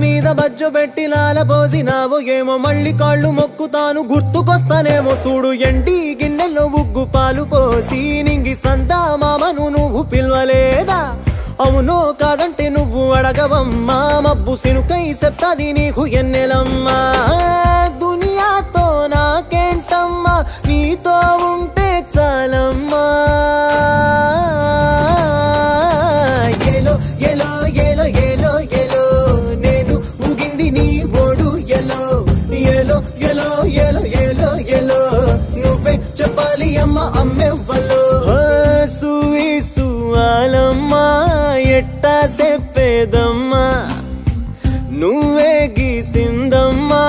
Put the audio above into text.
మీద బజ్జు పెట్టి లాల పోసినావు ఏమో మళ్ళీ కాళ్ళు మొక్కుతాను గుర్తుకొస్తానేమో చూడు ఎండి గిన్నెల్లో ఉగ్గు పాలు పోసి నింగి సంతా మామను నువ్వు పిలవలేదా అవునో కాదంటే నువ్వు అడగవమ్మా మబ్బు సినుకై చెప్తాది నీకు ఎన్నెలమ్మా దునియాతో నాకేంటమ్మా నీతో ఉంటే చాలమ్మా ఎలో ఎలో ఎలో ఎలో ఎలో నేను ఊగింది నీ ఓడు ఎలో ఎలో ఎలో ఎలో ఎలో ఎలో నువ్వే చెప్పాలి అమ్మ అమ్మెవ్వలో సువి సువాలమ్మా ఎట్టా చెప్పేదమ్మా నువ్వే గీసిందమ్మా